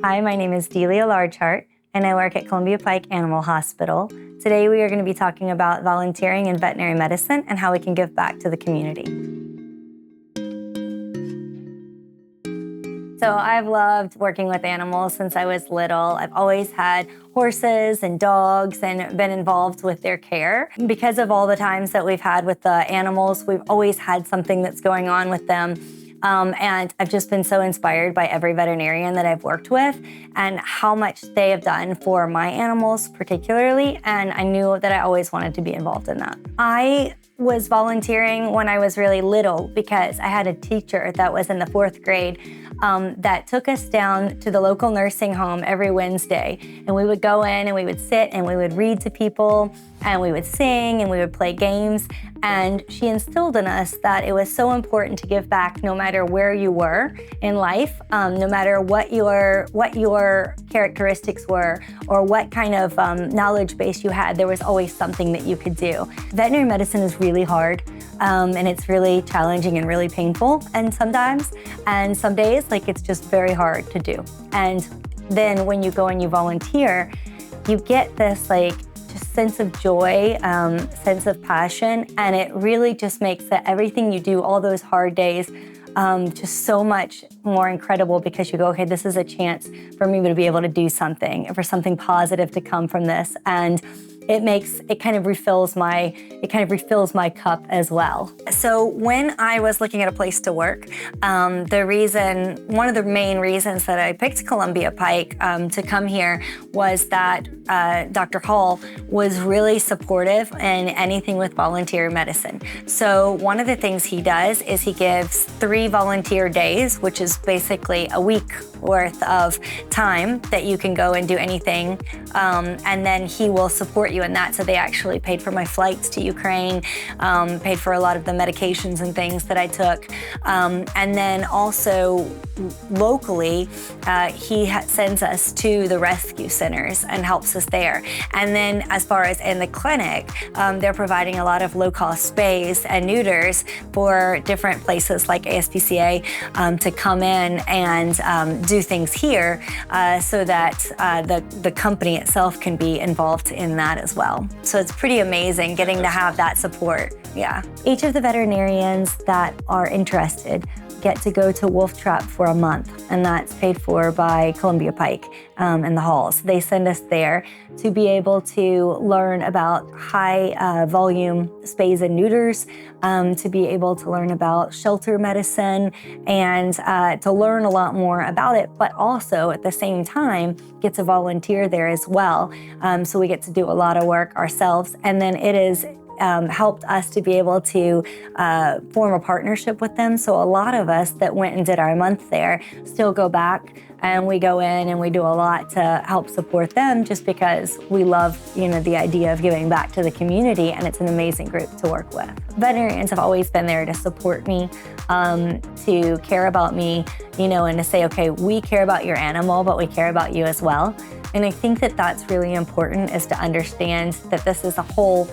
Hi, my name is Delia Large-Hart, and I work at Columbia Pike Animal Hospital. Today we are going to be talking about volunteering in veterinary medicine and how we can give back to the community. So I've loved working with animals since I was little. I've always had horses and dogs and been involved with their care. Because of all the times that we've had with the animals, we've always had something that's going on with them. And I've just been so inspired by every veterinarian that I've worked with and how much they have done for my animals particularly, and I knew that I always wanted to be involved in that. I was volunteering when I was really little because I had a teacher that was in the 4th grade that took us down to the local nursing home every Wednesday, and we would go in and we would sit and we would read to people and we would sing and we would play games. And she instilled in us that it was so important to give back no matter where you were in life, no matter what your characteristics were or what kind of knowledge base you had, there was always something that you could do. Veterinary medicine is really hard and it's really challenging and really painful and sometimes, and some days like it's just very hard to do. And then when you go and you volunteer, you get this like just sense of joy, sense of passion, and it really just makes that everything you do, all those hard days, just so much more incredible because you go, okay, this is a chance for me to be able to do something, for something positive to come from this, and it kind of refills my cup as well. So when I was looking at a place to work, one of the main reasons that I picked Columbia Pike to come here was that Dr. Hall was really supportive in anything with volunteer medicine. So one of the things he does is he gives 3 volunteer days, which is basically a week worth of time that you can go and do anything, and then he will support you in that. So they actually paid for my flights to Ukraine, paid for a lot of the medications and things that I took, and then also locally he sends us to the rescue centers and helps us there. And then as far as in the clinic, they're providing a lot of low-cost spays and neuters for different places like ASPCA to come in and do things here so that the company itself can be involved in that as well. So it's pretty amazing getting to have that support. Yeah. Each of the veterinarians that are interested get to go to Wolf Trap for a month, and that's paid for by Columbia Pike and the Halls. They send us there to be able to learn about high volume spays and neuters, to be able to learn about shelter medicine and to learn a lot more about it, but also at the same time get to volunteer there as well. So we get to do a lot of work ourselves, and then it is helped us to be able to form a partnership with them. So a lot of us that went and did our month there still go back and we go in and we do a lot to help support them just because we love, the idea of giving back to the community, and it's an amazing group to work with. Veterinarians have always been there to support me, to care about me, and to say, okay, we care about your animal, but we care about you as well. And I think that that's really important, is to understand that this is a whole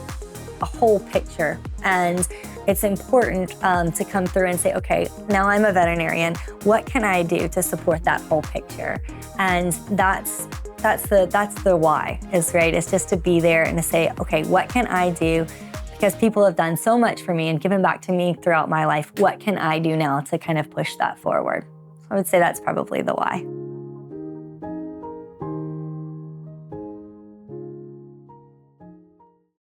picture, and it's important to come through and say, okay, now I'm a veterinarian, what can I do to support that whole picture? And that's the why, is right, is just to be there and to say, okay, what can I do? Because people have done so much for me and given back to me throughout my life, what can I do now to kind of push that forward? So I would say that's probably the why.